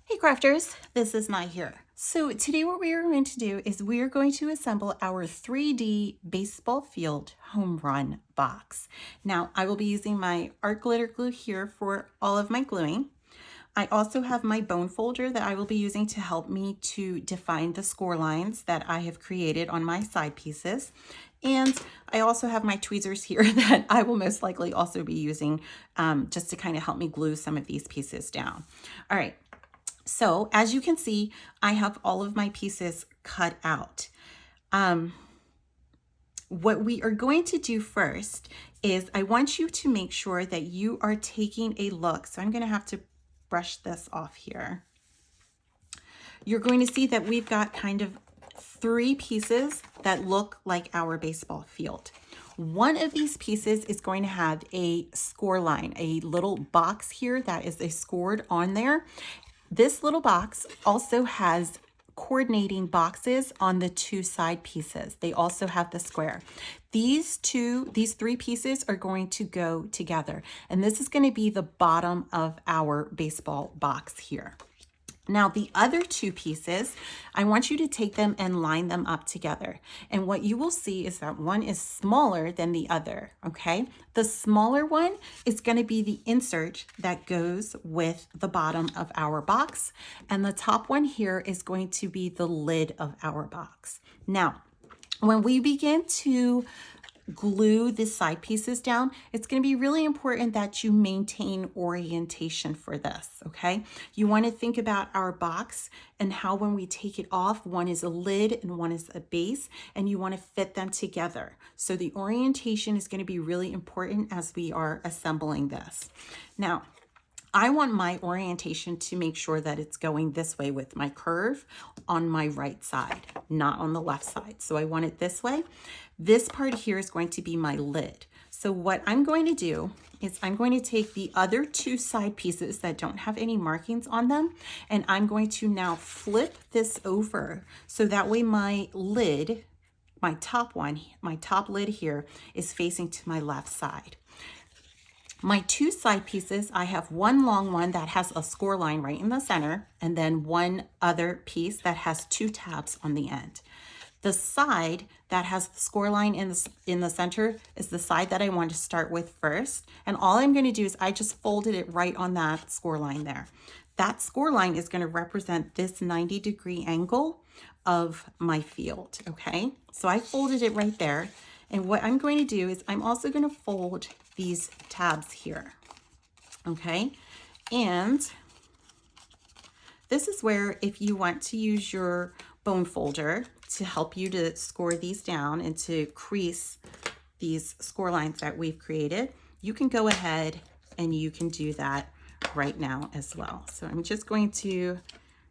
Hey crafters, this is Mai here. So today what we are going to do is we are going to assemble our 3D baseball field home run box. Now I will be using my art glitter glue here for all of my gluing. I also have my bone folder that I will be using to help me to define the score lines that I have created on my side pieces. And I also have my tweezers here that I will most likely also be using just to kind of help me glue some of these pieces down. All right. So as you can see, I have all of my pieces cut out. What we are going to do first is I want you to make sure that you are taking a look. So I'm going to have to brush this off here. You're going to see that we've got kind of 3 pieces that look like our baseball field. One of these pieces is going to have a score line, a little box here that is a scored on there. This little box also has coordinating boxes on the 2 side pieces. They also have the square. These 3 pieces are going to go together, and this is going to be the bottom of our baseball box here. Now the other 2 pieces, I want you to take them and line them up together. And what you will see is that one is smaller than the other, okay? The smaller one is going to be the insert that goes with the bottom of our box. And the top one here is going to be the lid of our box. Now, when we begin to glue the side pieces down, it's going to be really important that you maintain orientation for this, okay? You want to think about our box and how when we take it off, one is a lid and one is a base, and you want to fit them together. So the orientation is going to be really important as we are assembling this. Now, I want my orientation to make sure that it's going this way with my curve on my right side, not on the left side. So I want it this way. This part here is going to be my lid. So what I'm going to do is I'm going to take the other 2 side pieces that don't have any markings on them, and I'm going to now flip this over so that way my lid, my top lid here is facing to my left side. My 2 side pieces, I have one long one that has a score line right in the center, and then one other piece that has 2 tabs on the end. The side that has the score line in the center is the side that I want to start with first. And all I'm going to do is I just folded it right on that score line there. That score line is going to represent this 90-degree angle of my field, okay? So I folded it right there. And what I'm going to do is I'm also going to fold these tabs here, okay? And this is where if you want to use your bone folder to help you to score these down and to crease these score lines that we've created, you can go ahead and you can do that right now as well. So I'm just going to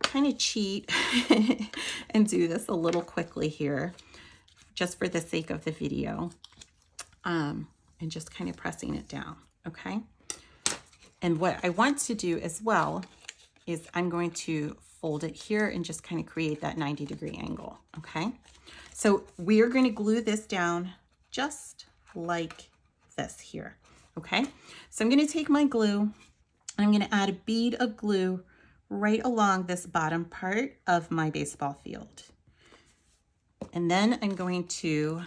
kind of cheat and do this a little quickly here, just for the sake of the video, and just kind of pressing it down, okay? And what I want to do as well is I'm going to fold it here and just kind of create that 90-degree angle, okay? So we are going to glue this down just like this here, okay? So I'm going to take my glue, and I'm going to add a bead of glue right along this bottom part of my baseball field. And then I'm going to,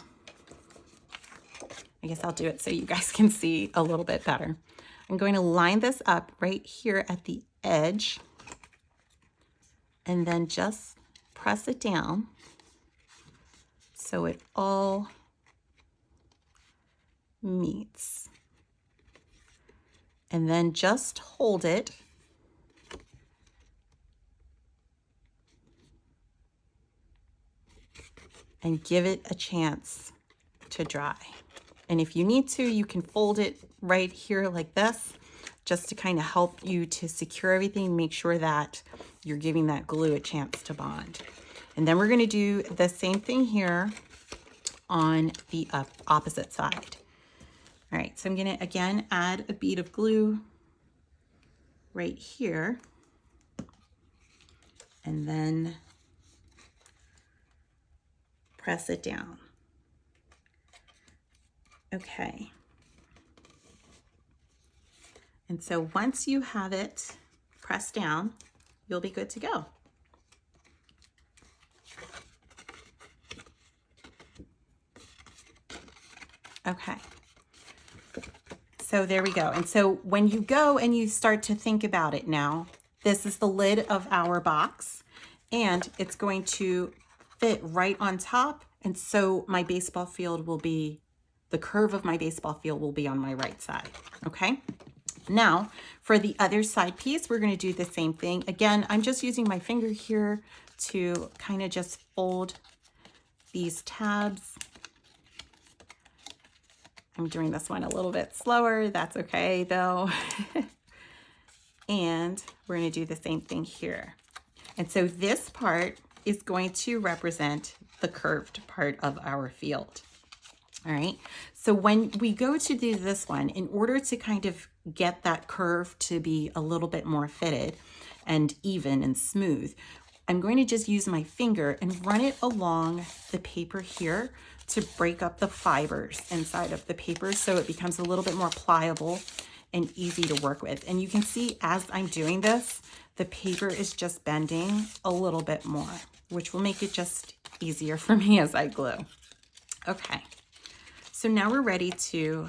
I guess I'll do it so you guys can see a little bit better. I'm going to line this up right here at the edge and then just press it down so it all meets. And then just hold it and give it a chance to dry. And if you need to, you can fold it right here like this, just to kind of help you to secure everything, make sure that you're giving that glue a chance to bond. And then we're going to do the same thing here on the opposite side. All right, so I'm going to again add a bead of glue right here, and then press it down. Okay. And so once you have it pressed down, you'll be good to go. Okay. So there we go. And so when you go and you start to think about it now, this is the lid of our box and it's going to fit right on top. And so my baseball field will be, the curve of my baseball field will be on my right side. Okay. Now for the other side piece, we're going to do the same thing. Again, I'm just using my finger here to kind of just fold these tabs. I'm doing this one a little bit slower. That's okay though. And we're going to do the same thing here. And so this part is going to represent the curved part of our field. All right. So when we go to do this one, in order to kind of get that curve to be a little bit more fitted and even and smooth, I'm going to just use my finger and run it along the paper here to break up the fibers inside of the paper so it becomes a little bit more pliable and easy to work with. And you can see as I'm doing this, the paper is just bending a little bit more, which will make it just easier for me as I glue. Okay, so now we're ready to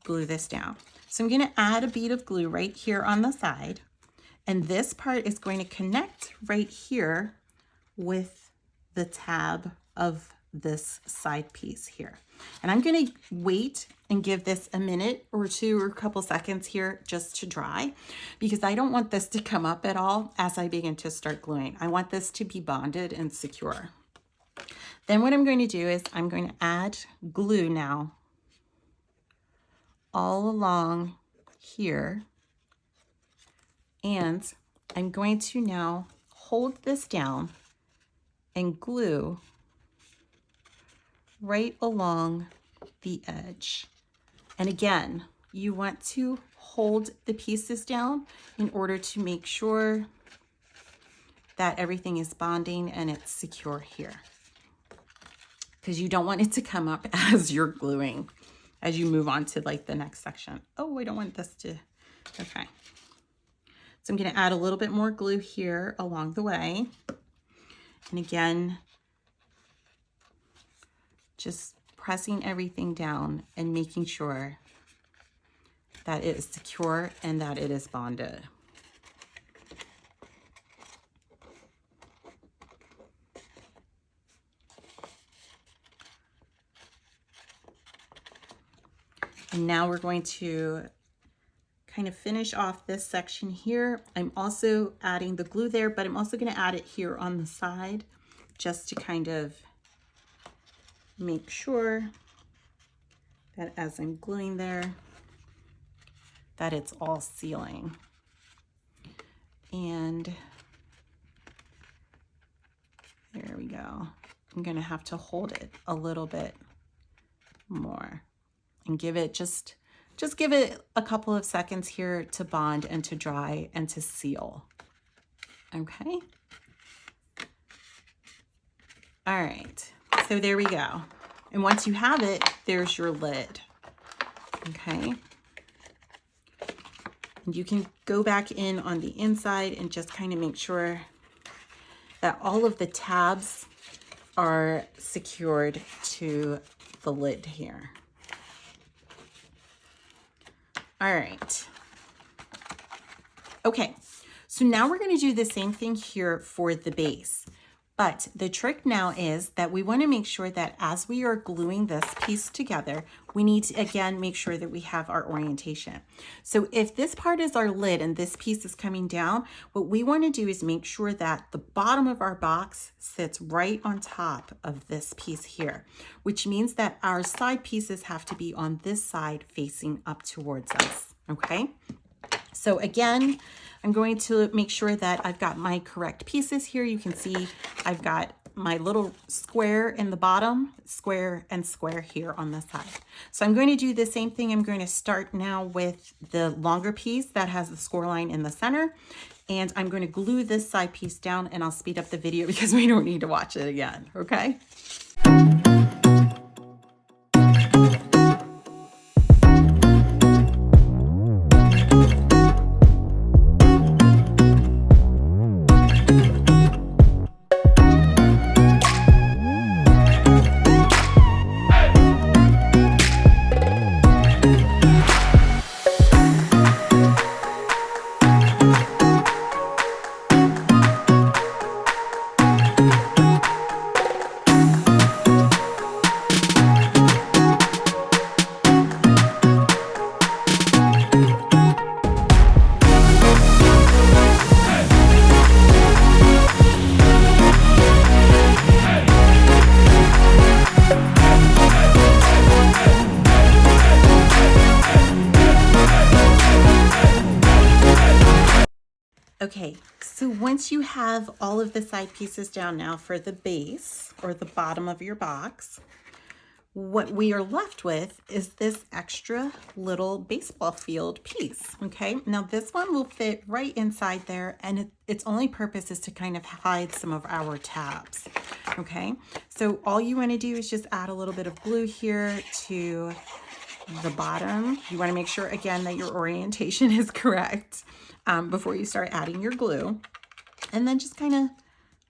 glue this down. So I'm going to add a bead of glue right here on the side, and this part is going to connect right here with the tab of this side piece here. And I'm going to wait and give this a minute or two or a couple seconds here just to dry, because I don't want this to come up at all as I begin to start gluing. I want this to be bonded and secure. Then what I'm going to do is I'm going to add glue now all along here, and I'm going to now hold this down and glue right along the edge. And again, you want to hold the pieces down in order to make sure that everything is bonding and it's secure here, because you don't want it to come up as you're gluing, as you move on to like the next section. Oh, I don't want this to, okay. So I'm going to add a little bit more glue here along the way. And again, just pressing everything down and making sure that it is secure and that it is bonded. And now we're going to kind of finish off this section here. I'm also adding the glue there, but I'm also going to add it here on the side just to kind of make sure that as I'm gluing there, that it's all sealing. And there we go. I'm going to have to hold it a little bit more and give it just give it a couple of seconds here to bond and to dry and to seal. Okay. All right. So there we go. And once you have it, there's your lid. Okay. And you can go back in on the inside and just kind of make sure that all of the tabs are secured to the lid here. All right. Okay, so now we're going to do the same thing here for the base. But the trick now is that we want to make sure that as we are gluing this piece together, we need to, again, make sure that we have our orientation. So if this part is our lid and this piece is coming down, what we want to do is make sure that the bottom of our box sits right on top of this piece here, which means that our side pieces have to be on this side facing up towards us, okay? So again, I'm going to make sure that I've got my correct pieces here. You can see I've got my little square in the bottom, square and square here on the side. So I'm going to do the same thing. I'm going to start now with the longer piece that has the score line in the center. And I'm going to glue this side piece down, and I'll speed up the video because we don't need to watch it again, okay? Okay, so once you have all of the side pieces down now for the base or the bottom of your box, what we are left with is this extra little baseball field piece, okay? Now this one will fit right inside there, and its only purpose is to kind of hide some of our tabs, okay? So all you wanna do is just add a little bit of glue here to the bottom. You wanna make sure, again, that your orientation is correct before you start adding your glue. And then just kind of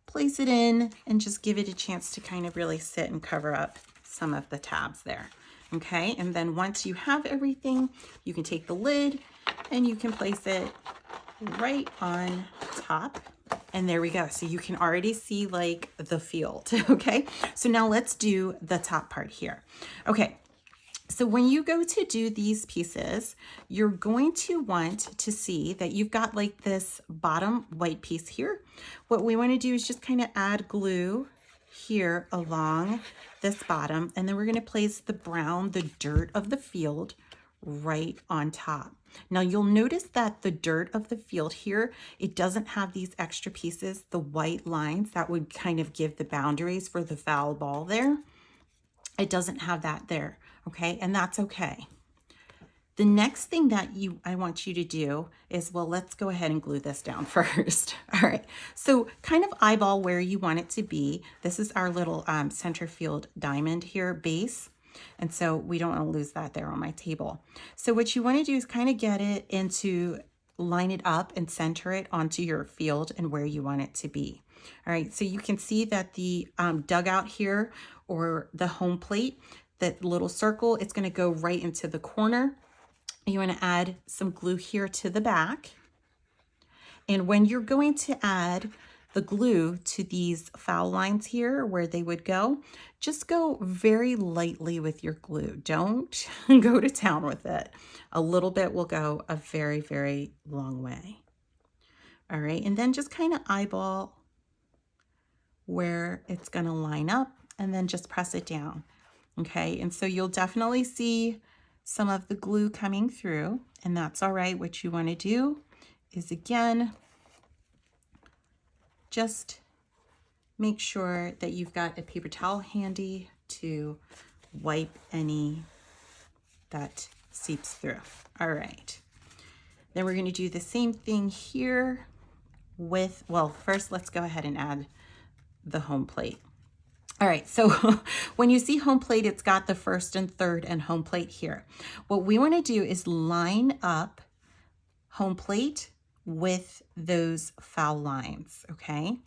place it in and just give it a chance to kind of really sit and cover up some of the tabs there. Okay, and then once you have everything, you can take the lid and you can place it right on top. And there we go. So you can already see like the field. Okay, so now let's do the top part here. Okay. So when you go to do these pieces, you're going to want to see that you've got like this bottom white piece here. What we want to do is just kind of add glue here along this bottom, and then we're going to place the brown, the dirt of the field, right on top. Now you'll notice that the dirt of the field here, it doesn't have these extra pieces, the white lines that would kind of give the boundaries for the foul ball there. It doesn't have that there. Okay, and that's okay. The next thing that I want you to do is, well, let's go ahead and glue this down first. All right, so kind of eyeball where you want it to be. This is our little center field diamond here base. And so we don't want to lose that there on my table. So what you want to do is kind of get it into, line it up and center it onto your field and where you want it to be. All right, so you can see that the dugout here, or the home plate, that little circle, it's going to go right into the corner. You want to add some glue here to the back. And when you're going to add the glue to these foul lines here where they would go, just go very lightly with your glue. Don't go to town with it. A little bit will go a very, very long way. All right, and then just kind of eyeball where it's going to line up and then just press it down. Okay, and so you'll definitely see some of the glue coming through, and that's all right. What you want to do is, again, just make sure that you've got a paper towel handy to wipe any that seeps through. All right, then we're going to do the same thing here with, well, first let's go ahead and add the home plate. All right, so when you see home plate, it's got the first and third and home plate here. What we want to do is line up home plate with those foul lines, okay?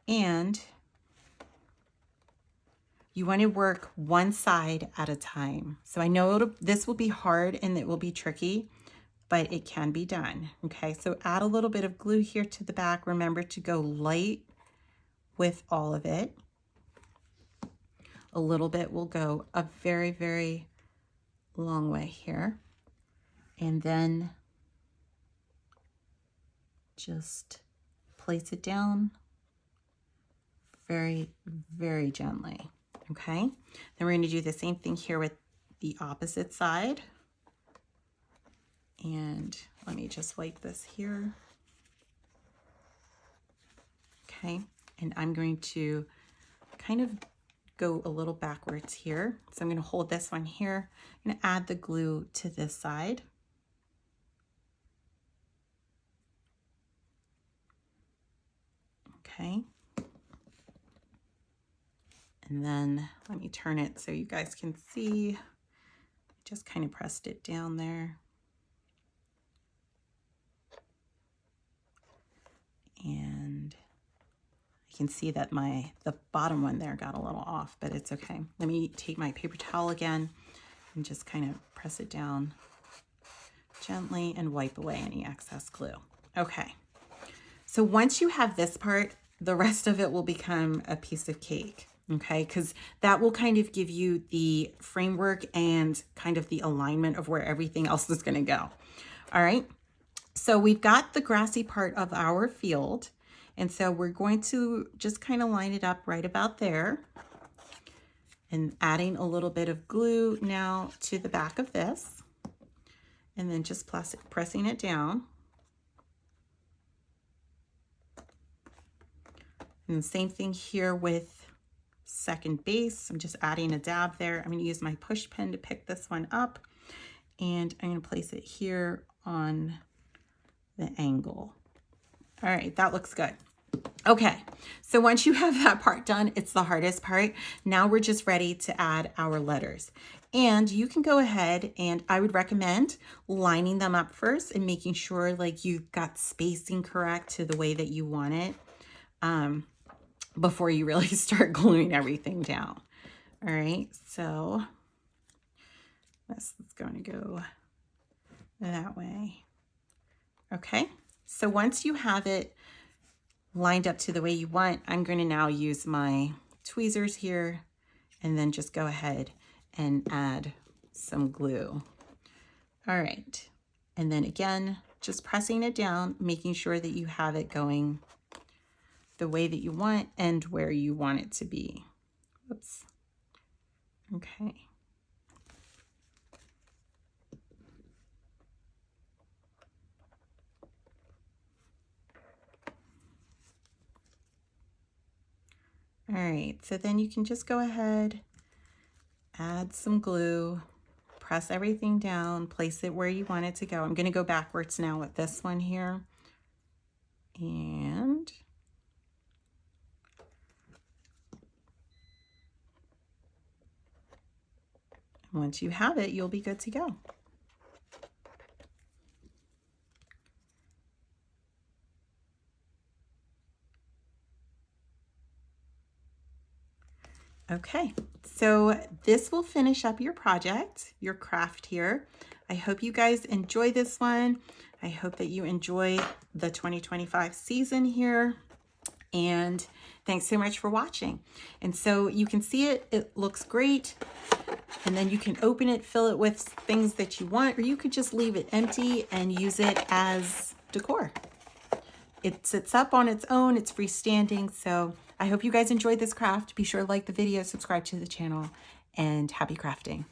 And you want to work one side at a time. So I know this will be hard and it will be tricky, but it can be done, okay? So add a little bit of glue here to the back. Remember to go light with all of it. A little bit will go a very, very long way here. And then just place it down very, very gently, okay? Then we're going to do the same thing here with the opposite side. And let me just wipe this here. Okay, and I'm going to kind of go a little backwards here. So I'm going to hold this one here. I'm going to add the glue to this side. Okay. And then let me turn it so you guys can see. Just kind of pressed it down there. And you can see that the bottom one there got a little off, but it's okay. Let me take my paper towel again and just kind of press it down gently and wipe away any excess glue. Okay, so once you have this part, the rest of it will become a piece of cake, okay? Because that will kind of give you the framework and kind of the alignment of where everything else is going to go. All right, so we've got the grassy part of our field. And so we're going to just kind of line it up right about there and adding a little bit of glue now to the back of this, and then just pressing it down. And the same thing here with second base. I'm just adding a dab there. I'm going to use my push pin to pick this one up, and I'm going to place it here on the angle. All right, that looks good. Okay, so once you have that part done, it's the hardest part. Now we're just ready to add our letters. And you can go ahead, and I would recommend lining them up first and making sure like you've got spacing correct to the way that you want it before you really start gluing everything down. All right, so this is going to go that way. Okay, so once you have it lined up to the way you want, I'm going to now use my tweezers here and then just go ahead and add some glue. All right, and then again, just pressing it down, making sure that you have it going the way that you want and where you want it to be. Oops. Okay. All right, so then you can just go ahead, add some glue, press everything down, place it where you want it to go. I'm going to go backwards now with this one here. And once you have it, you'll be good to go. Okay, so this will finish up your project, your craft here. I hope you guys enjoy this one. I hope that you enjoy the 2025 season here. And thanks so much for watching. And so you can see it, it looks great. And then you can open it, fill it with things that you want, or you could just leave it empty and use it as decor. It sits up on its own, it's freestanding. So I hope you guys enjoyed this craft. Be sure to like the video, subscribe to the channel, and happy crafting.